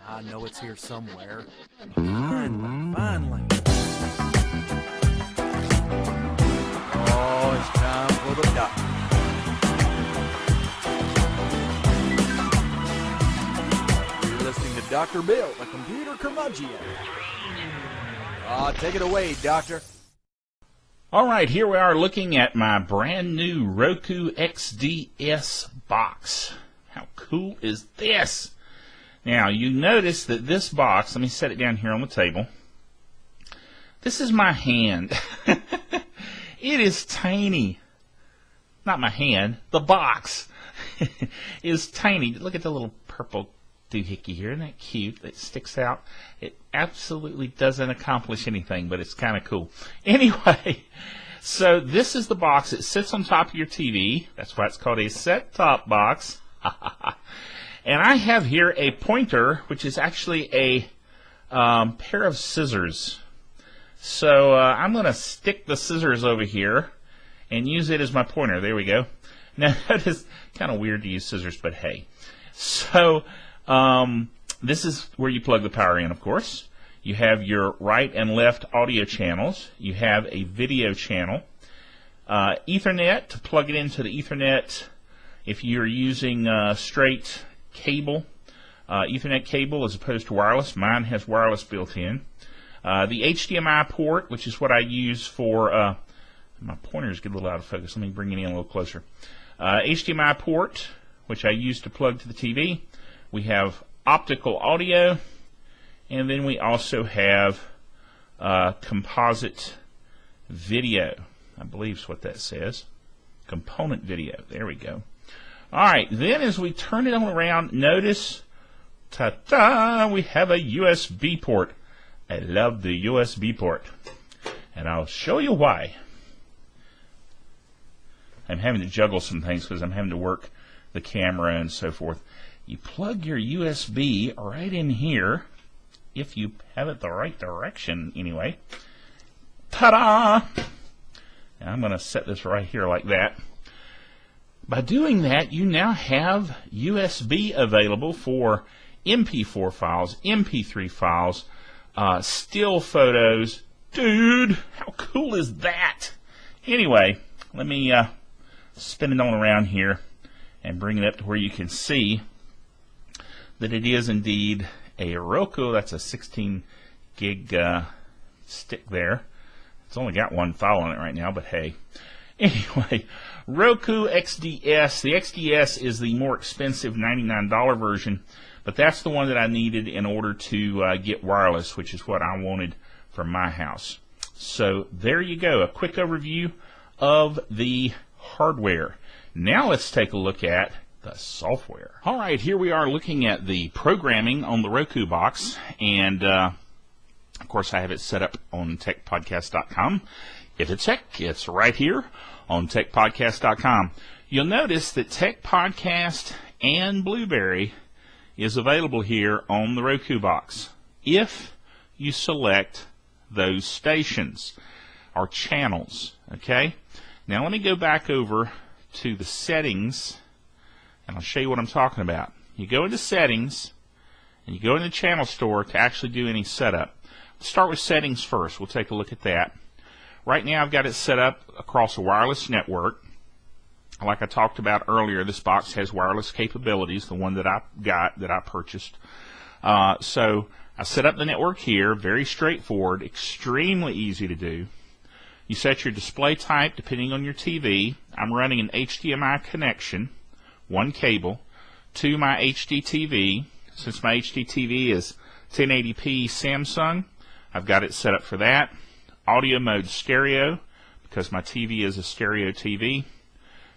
I know it's here somewhere. Finally. Oh, it's time for the doctor. You're listening to Dr. Bill, the computer curmudgeon. Take it away, Doctor. All right, here we are looking at my brand new Roku XDS box. How cool is this? Now, you notice that this box, let me set it down here on the table. This is my hand. It is tiny. Not my hand, the box is tiny. Look at the little purple doohickey here. Isn't that cute? It sticks out. It absolutely doesn't accomplish anything, but it's kind of cool. Anyway, so this is the box. It sits on top of your TV. That's why it's called a set-top box. And I have here a pointer, which is actually a pair of scissors. So I'm going to stick the scissors over here and use it as my pointer. There we go. Now, that is kind of weird to use scissors, but hey. So this is where you plug the power in, of course. You have your right and left audio channels. You have a video channel. Ethernet, to plug it into the Ethernet if you're using straight cable, Ethernet cable as opposed to wireless. Mine has wireless built in. The HDMI port, which is what I use for, my pointers get a little out of focus. Let me bring it in a little closer. HDMI port, which I use to plug to the TV. We have optical audio, and then we also have composite video. I believe is what that says. Component video. There we go. All right, then as we turn it on around, notice, ta-da, we have a USB port. I love the USB port, and I'll show you why. I'm having to juggle some things because I'm having to work the camera and so forth. You plug your USB right in here, if you have it the right direction anyway. Ta-da! Now I'm going to set this right here like that. By doing that, you now have USB available for MP4 files, MP3 files, still photos. Dude, how cool is that? Anyway, let me spin it on around here and bring it up to where you can see that it is indeed a Roku. That's a 16 gig stick there. It's only got one file on it right now, but hey. Anyway, Roku XDS. The XDS is the more expensive $99 version, but that's the one that I needed in order to get wireless, which is what I wanted for my house. So there you go, a quick overview of the hardware. Now let's take a look at the software. All right, here we are looking at the programming on the Roku box, and of course I have it set up on techpodcast.com. If it's tech, it's right here on techpodcast.com. You'll notice that Tech Podcast and Blueberry is available here on the Roku box if you select those stations or channels. Okay? Now let me go back over to the settings and I'll show you what I'm talking about. You go into settings and you go into channel store to actually do any setup. Let's start with settings first. We'll take a look at that. Right now I've got it set up across a wireless network. Like I talked about earlier, this box has wireless capabilities, the one that I got, that I purchased. So I set up the network here, very straightforward, extremely easy to do. You set your display type depending on your TV. I'm running an HDMI connection, one cable, to my HD TV. Since my HD TV is 1080p Samsung, I've got it set up for that. Audio mode stereo, because my TV is a stereo TV.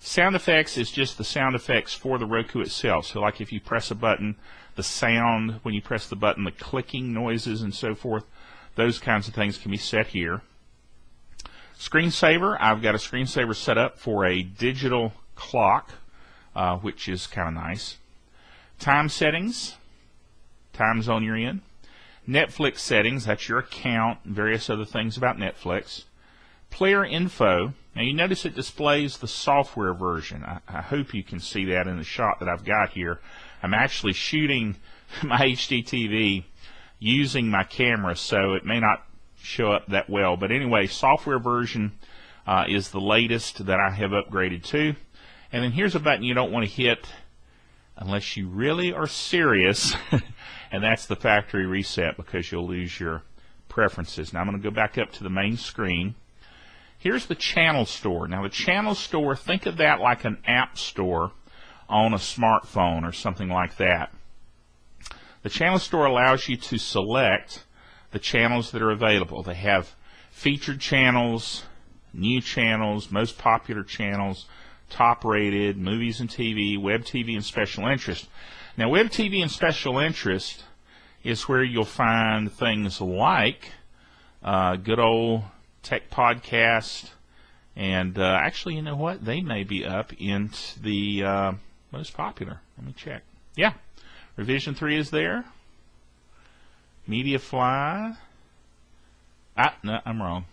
Sound effects is just the sound effects for the Roku itself. So like if you press a button, the sound when you press the button, the clicking noises and so forth, those kinds of things can be set here. Screensaver, I've got a screensaver set up for a digital clock, which is kind of nice. Time settings, time zone you're in. Netflix settings, that's your account, and various other things about Netflix. Player info, now you notice it displays the software version. I hope you can see that in the shot that I've got here. I'm actually shooting my HD TV using my camera, so it may not show up that well. But anyway, software version is the latest that I have upgraded to. And then here's a button you don't want to hit unless you really are serious, and that's the factory reset, because you'll lose your preferences. Now I'm going to go back up to the main screen. Here's the channel store. Now the channel store, think of that like an app store on a smartphone or something like that. The channel store allows you to select the channels that are available. They have featured channels, new channels, most popular channels, top rated, movies and TV, web TV, and special interest. Now web TV and special interest is where you'll find things like good old tech podcast, and actually, you know what? They may be up into the most popular. Let me check. Yeah, Revision 3 is there. MediaFly. No, I'm wrong.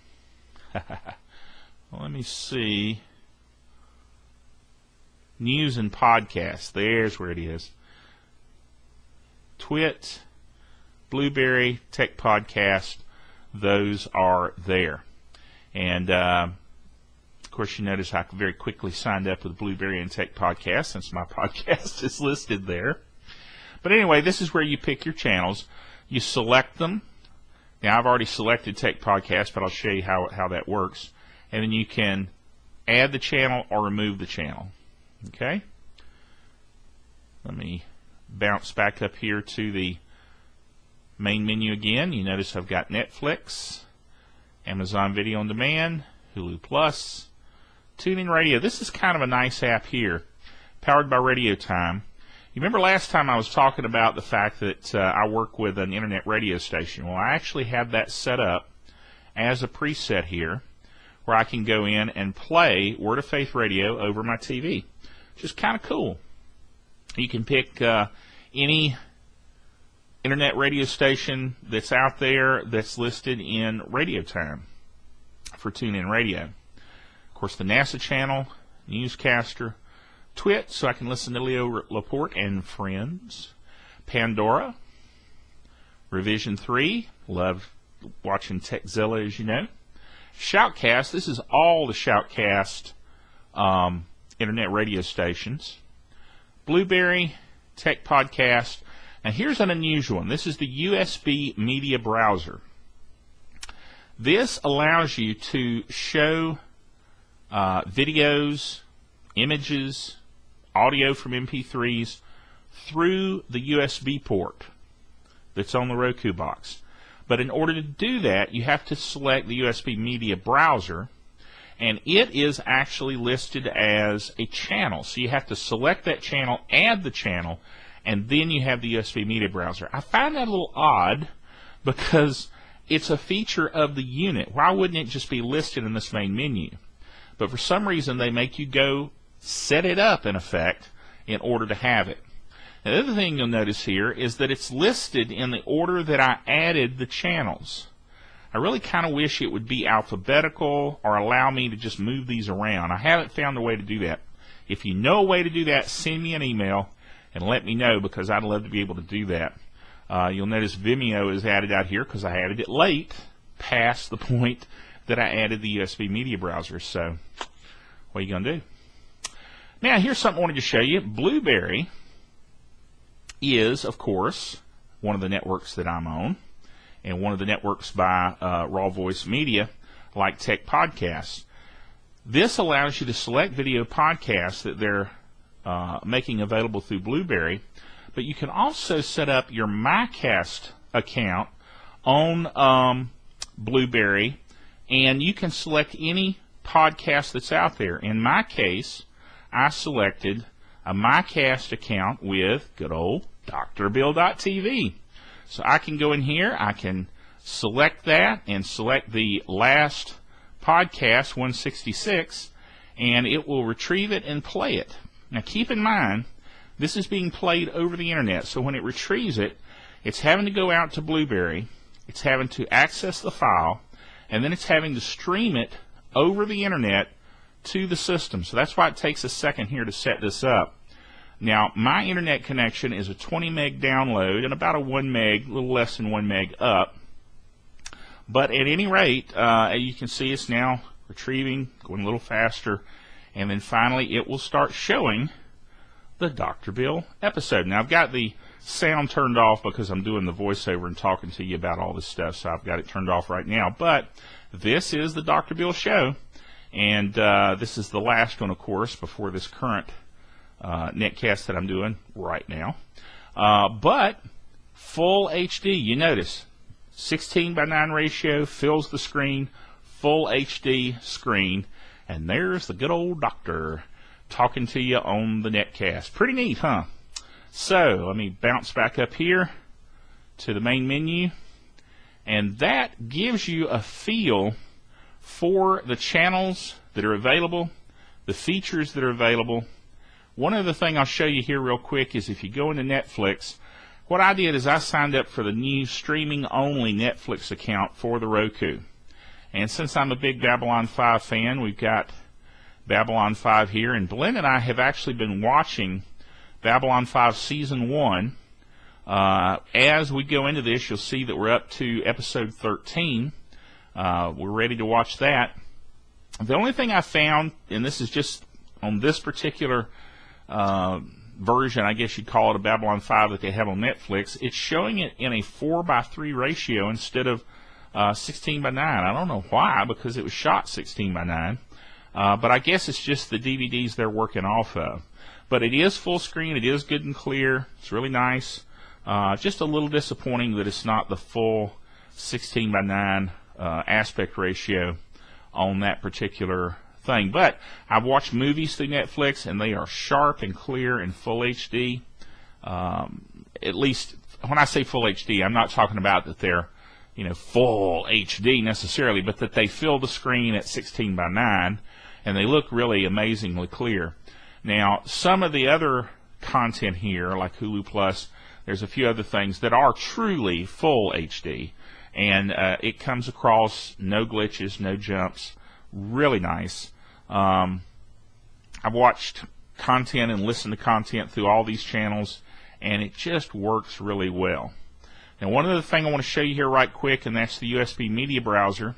Well, let me see. News and podcasts. There's where it is. Twit, Blueberry, Tech Podcast. Those are there. And, of course, you notice I very quickly signed up with Blueberry and Tech Podcast since my podcast is listed there. But anyway, this is where you pick your channels. You select them. Now, I've already selected Tech Podcast, but I'll show you how that works. And then you can add the channel or remove the channel. Okay? Let me bounce back up here to the main menu again. You notice I've got Netflix, Amazon Video on Demand, Hulu Plus, TuneIn Radio. This is kind of a nice app here, powered by Radio Time. You remember last time I was talking about the fact that I work with an internet radio station. Well, I actually have that set up as a preset here, where I can go in and play Word of Faith Radio over my TV, which is kind of cool. You can pick any internet radio station that's out there that's listed in Radio Time for TuneIn Radio. Of course, the NASA channel, Newscaster, Twit, so I can listen to Leo Laporte and friends, Pandora, Revision 3, love watching Techzilla, as you know, Shoutcast. This is all the Shoutcast internet radio stations, Blueberry, Tech Podcast. Now here's an unusual one. This is the USB media browser. This allows you to show videos, images, audio from MP3s through the USB port that's on the Roku box. But in order to do that, you have to select the USB media browser, and it is actually listed as a channel. So you have to select that channel, add the channel, and then you have the USB media browser. I find that a little odd because it's a feature of the unit. Why wouldn't it just be listed in this main menu? But for some reason, they make you go set it up, in effect, in order to have it. Now, the other thing you'll notice here is that it's listed in the order that I added the channels. I really kind of wish it would be alphabetical or allow me to just move these around. I haven't found a way to do that. If you know a way to do that, send me an email and let me know, because I'd love to be able to do that. You'll notice Vimeo is added out here because I added it late, past the point that I added the USB media browser. So what are you going to do? Now, here's something I wanted to show you. Blueberry is, of course, one of the networks that I'm on, and one of the networks by Raw Voice Media, like Tech Podcasts. This allows you to select video podcasts that they're making available through Blueberry, but you can also set up your MyCast account on Blueberry, and you can select any podcast that's out there. In my case, I selected a MyCast account with good old drbill.tv. So I can go in here, I can select that and select the last podcast, 166, and it will retrieve it and play it. Now keep in mind, this is being played over the internet, so when it retrieves it, it's having to go out to Blueberry, it's having to access the file, and then it's having to stream it over the internet to the system. So that's why it takes a second here to set this up. Now, my internet connection is a 20 meg download and about a 1 meg, a little less than 1 meg up. But at any rate, you can see it's now retrieving, going a little faster, and then finally it will start showing the Dr. Bill episode. Now, I've got the sound turned off because I'm doing the voiceover and talking to you about all this stuff, so I've got it turned off right now. But this is the Dr. Bill show, and this is the last one, of course, before this current netcast that I'm doing right now. But full HD, you notice, 16:9 ratio, fills the screen, full HD screen, and there's the good old doctor talking to you on the netcast. Pretty neat, huh? So, let me bounce back up here to the main menu, and that gives you a feel for the channels that are available, the features that are available. One other thing I'll show you here real quick is if you go into Netflix, what I did is I signed up for the new streaming-only Netflix account for the Roku. And since I'm a big Babylon 5 fan, we've got Babylon 5 here, and Glenn and I have actually been watching Babylon 5 Season 1. As we go into this, you'll see that we're up to Episode 13. We're ready to watch that. The only thing I found, and this is just on this particular version, I guess you'd call it a Babylon 5 that they have on Netflix, it's showing it in a 4:3 ratio instead of 16:9. I don't know why, because it was shot 16:9. But I guess it's just the DVDs they're working off of. But it is full screen. It is good and clear. It's really nice. Just a little disappointing that it's not the full 16:9 aspect ratio on that particular thing. But I've watched movies through Netflix, and they are sharp and clear and full HD. At least when I say full HD, I'm not talking about that they're full HD necessarily, but that they fill the screen at 16:9, and they look really amazingly clear. Now, some of the other content here, like Hulu Plus, there's a few other things that are truly full HD, and it comes across no glitches, no jumps, really nice. I've watched content and listened to content through all these channels, and it just works really well. Now, one other thing I want to show you here right quick, and that's the USB media browser.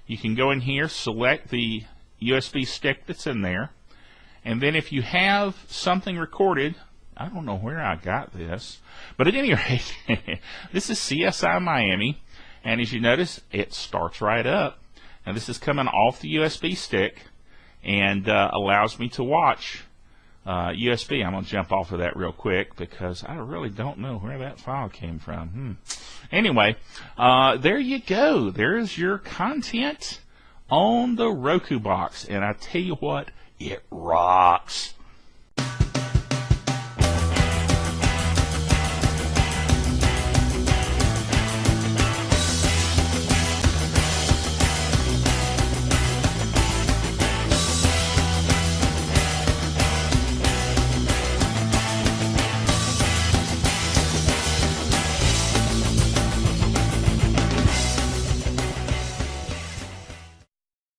You can go in here, select the USB stick that's in there, and then if you have something recorded, I don't know where I got this, but at any rate, this is CSI Miami, and as you notice, it starts right up. Now, this is coming off the USB stick and allows me to watch USB. I'm going to jump off of that real quick because I really don't know where that file came from. Anyway, there you go. There's your content on the Roku box, and I tell you what, it rocks.